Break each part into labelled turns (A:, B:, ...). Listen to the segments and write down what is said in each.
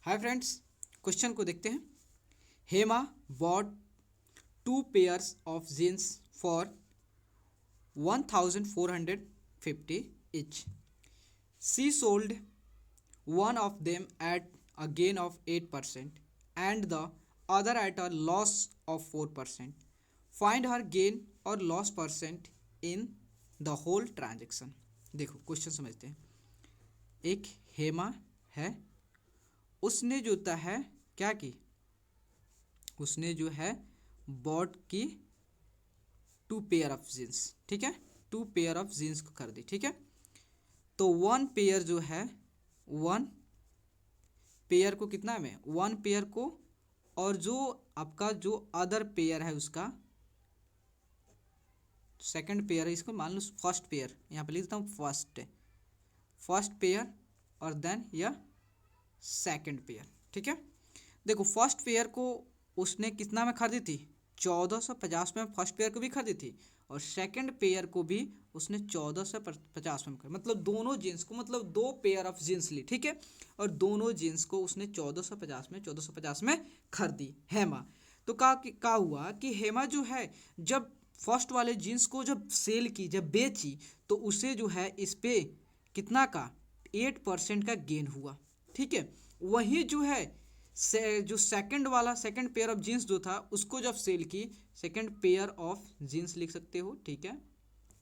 A: Hi friends, question को देखते हैं। Hema bought 2 pairs of jeans for 1450 each. She sold one of them at a gain of 8% and the other at a loss of 4%. Find her gain or loss percent in the whole transaction. देखो question समझते हैं। एक हेमा है, उसने जो है क्या की, उसने जो है बॉट की 2 पेयर ऑफ जीन्स। ठीक है, 2 पेयर ऑफ जीन्स को खरीदी। ठीक है, तो 1 पेयर जो है 1 पेयर को कितना में 1 पेयर को, और जो आपका जो अदर पेयर है उसका सेकंड पेयर है, इसको मान लो फर्स्ट पेयर, यहाँ पे लिख देता हूँ फर्स्ट पेयर और देन या सेकंड पेयर। ठीक है, देखो फर्स्ट पेयर को उसने कितना में खरीदी थी, 1450 में फर्स्ट पेयर को भी खरीदी थी, और सेकंड पेयर को भी उसने 1450 में खरीदी। मतलब दोनों जीन्स को, मतलब 2 पेयर ऑफ जीन्स ली। ठीक है, और दोनों जीन्स को उसने 1450 में खरीदी हेमा। तो का हुआ कि हेमा जो है जब फर्स्ट वाले जीन्स को जब सेल की, जब बेची, तो उसे जो है इस पे कितना का 8% का गेन हुआ। ठीक है, वही जो है जो सेकंड पेयर ऑफ जीन्स जो था उसको जब सेल की, सेकंड पेयर ऑफ जीन्स लिख सकते हो। ठीक है,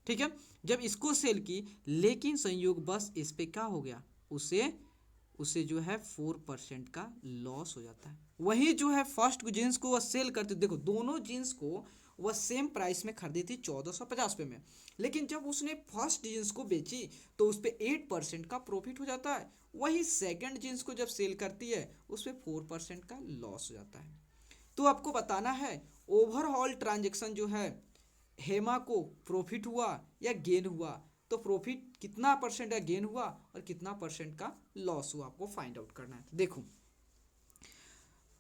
A: ठीक है, जब इसको सेल की, लेकिन संयोग बस इस पे क्या हो गया, उसे उसे जो है 4% का लॉस हो जाता है। वही जो है फर्स्ट जीन्स को वह सेल करते, देखो दोनों जीन्स को वह सेम प्राइस में खरीदी थी 1450 पे में, लेकिन जब उसने फर्स्ट जीन्स को बेची तो उस पर 8% का प्रॉफिट हो जाता है। वही सेकंड जीन्स को जब सेल करती है उस पर 4% का लॉस हो जाता है। तो आपको बताना है ओवरऑल ट्रांजेक्शन जो है हेमा को प्रॉफिट हुआ या गेन हुआ, तो प्रॉफिट कितना परसेंट का गेन हुआ और कितना परसेंट का लॉस हुआ, आपको फाइंड आउट करना है। तो देखो,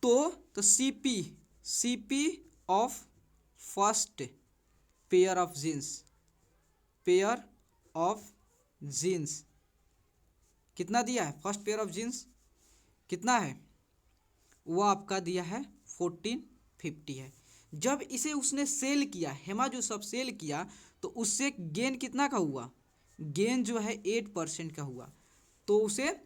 A: तो CP of first pair of jeans कितना दिया है, फर्स्ट पेयर ऑफ जीन्स कितना है, वो आपका दिया है 1450 है। जब इसे उसने सेल किया, हेमा जो सब सेल किया, तो उससे गेन कितना का हुआ, गेन जो है 8% का हुआ। तो उसे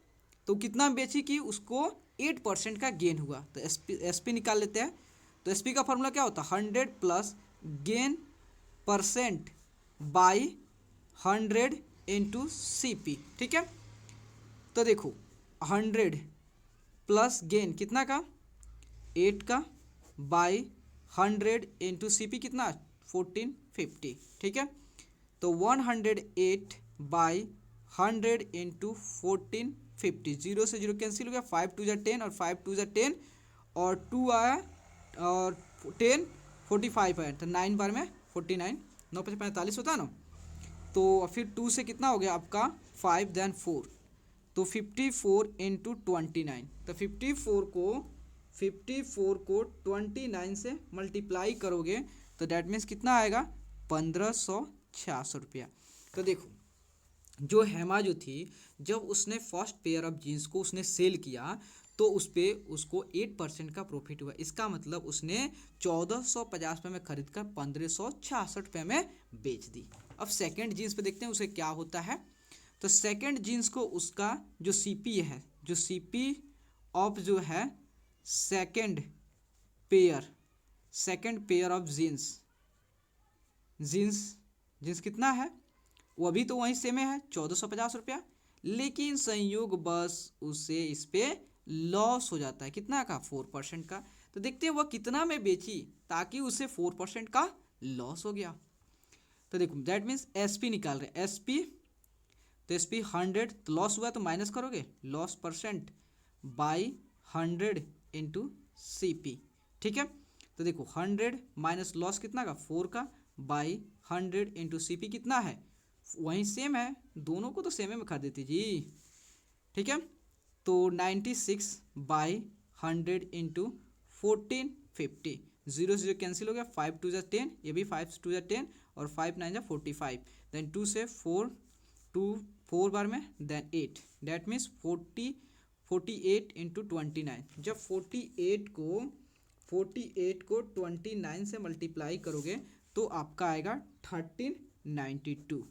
A: तो कितना बेची कि उसको 8% का गेन हुआ। तो एसपी निकाल लेते हैं। तो एसपी का फॉर्मूला क्या होता है, 100 plus gain percent by 100 into CP। ठीक है, तो देखो 100 प्लस गेन कितना का 8 का बाई 100 इंटू CP कितना 1450। ठीक है, तो 108 बाई 100 इंटू 1450, 0 से 0 कैंसिल हो गया, 5 टू 10 और 5 टू 10 और 2 आया और 10 45 आया, तो 9 बार में 49, 9 5 45 होता है ना। तो फिर 2 से कितना हो गया आपका 5 देन 4, तो 54 इंटू 29। तो 54 को 29 से मल्टीप्लाई करोगे तो डैट मीन्स कितना आएगा 1566 रुपया। तो देखो जो हेमा जो थी, जब उसने फर्स्ट पेयर ऑफ जीन्स को उसने सेल किया तो उस पर उसको 8% का प्रॉफिट हुआ। इसका मतलब उसने 1450 रुपये में खरीद कर 1566 रुपये में बेच दी। अब सेकंड जीन्स पे देखते हैं उसे क्या होता है। तो सेकंड जीन्स को उसका जो CP है, जो CP ऑफ जो है सेकंड पेयर ऑफ जीन्स कितना है, वो भी तो वहीं सेम है 1450 रुपया, लेकिन संयोग बस उसे इस पे लॉस हो जाता है कितना का 4% का। तो देखते हैं वह कितना में बेची ताकि उसे 4% का लॉस हो गया। तो देखो दैट मीन्स SP निकाल रहे, SP तो SP 100, तो लॉस हुआ तो माइनस करोगे loss percent by 100 into CP। ठीक है, तो देखो 100 माइनस लॉस कितना का 4 का बाई 100 इंटू CP कितना है, वहीं सेम है, दोनों को तो सेम में खरीद देती जी। ठीक है, तो 96 बाई 100 इंटू 1450, 0 0 कैंसिल हो गया, 5 टू 10, ये भी 5 टू 10 और 5 9 45, देन 2 से 4 बार में देन 8, डैट मीन्स 48 इंटू 29, जब 48 को 29 से मल्टीप्लाई करोगे तो आपका आएगा 1392।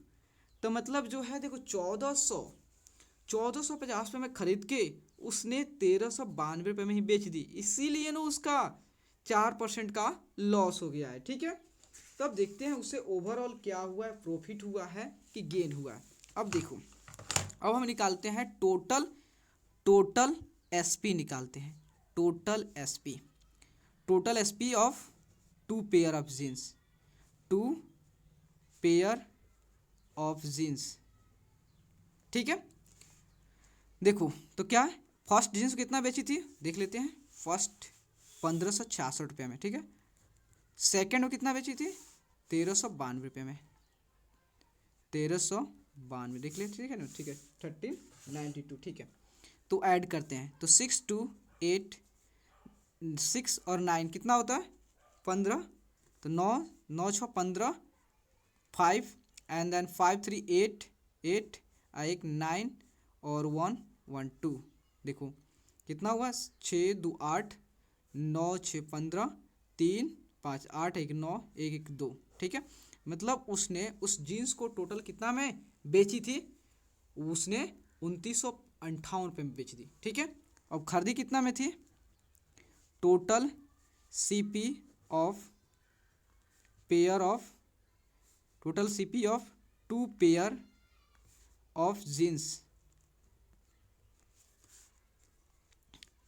A: तो मतलब जो है देखो 1450 रुपये में खरीद के उसने 1392 रुपये में ही बेच दी, इसीलिए ना उसका 4% का लॉस हो गया है। ठीक है, तो अब देखते हैं उससे ओवरऑल क्या हुआ है, प्रॉफिट हुआ है कि गेन हुआ है। अब देखो, अब हम निकालते हैं टोटल एसपी निकालते हैं। Total SP of 2 pair of jeans, 2 pair of jeans. ठीक है, देखो तो क्या है, फर्स्ट जीन्स कितना बेची थी देख लेते हैं। फर्स्ट 1566 रुपये में, ठीक है। सेकेंड में कितना बेची थी 1392 रुपये में, 1392 देख लेते, ठीक है ना, ठीक है 1392। ठीक है, तो ऐड करते हैं तो 6 2 8 6 और 9 कितना होता है 15, तो 9 9 6 15, 5 एंड देन 5 3 8 8 एक 9 और 1 1 2। देखो कितना हुआ 6 2 8 9 6 15 3 5 8 1 9 1 1 2। ठीक है, मतलब उसने उस जीन्स को टोटल कितना में बेची थी, उसने 2958 रुपये में बेच दी। ठीक है, अब खरीदी कितना में थी, total CP of pair of total CP of 2 pair of jeans,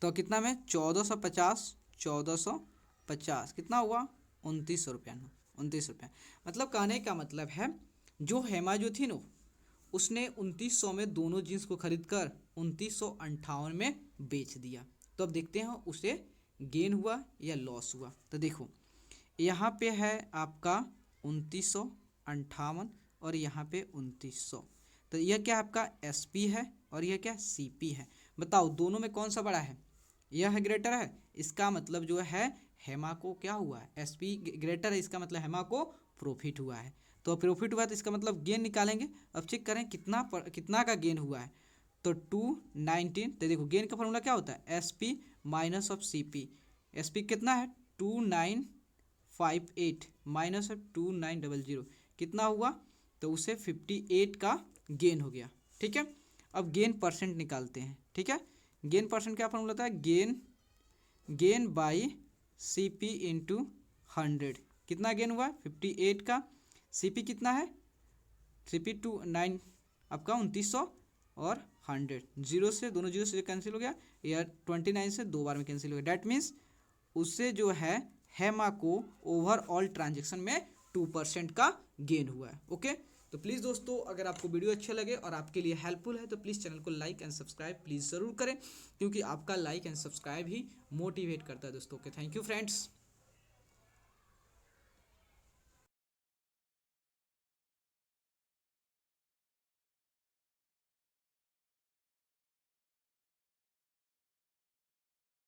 A: तो कितना में 1450 कितना हुआ 2900 रुपया, 29 रुपया। मतलब कहने का मतलब है जो हेमा जो थी ना, उसने 2900 में दोनों जीन्स को खरीद कर 2958 में बेच दिया। तो अब देखते हैं उसे गेन हुआ या लॉस हुआ। तो देखो यहाँ पे है आपका 2958 और यहाँ पे 2900, तो यह क्या आपका एसपी है और यह क्या सीपी है। बताओ दोनों में कौन सा बड़ा है, यह है ग्रेटर है, इसका मतलब जो है हेमा को क्या हुआ है, एसपी ग्रेटर है, इसका मतलब हेमा को प्रॉफिट हुआ है। तो प्रॉफिट हुआ तो इसका मतलब गेन निकालेंगे। अब चेक करें कितना का गेन हुआ है, तो 219। तो देखो गेन का फॉर्मूला क्या होता है, SP minus of CP. SP कितना है 2958 माइनस ऑफ 2900 कितना हुआ, तो उसे 58 का गेन हो गया। ठीक है, अब गेन परसेंट निकालते हैं। ठीक है, गेन परसेंट क्या फॉर्मूला होता है, गेन बाई सीपी इंटू 100। कितना गेन हुआ 58 का, सीपी कितना है सीपी 29 आपका 2900 और 100, जीरो से दोनों जीरो से कैंसिल हो गया, या 29 से 2 बार में कैंसिल हो गया। डैट मीन्स उससे जो है हेमा को ओवरऑल ट्रांजेक्शन में 2% का गेन हुआ है। ओके, तो प्लीज़ दोस्तों अगर आपको वीडियो अच्छे लगे और आपके लिए हेल्पफुल है तो प्लीज़ चैनल को लाइक एंड सब्सक्राइब प्लीज़ ज़रूर करें, क्योंकि आपका like and subscribe he motivate करता है दोस्तों। Okay, thank you friends.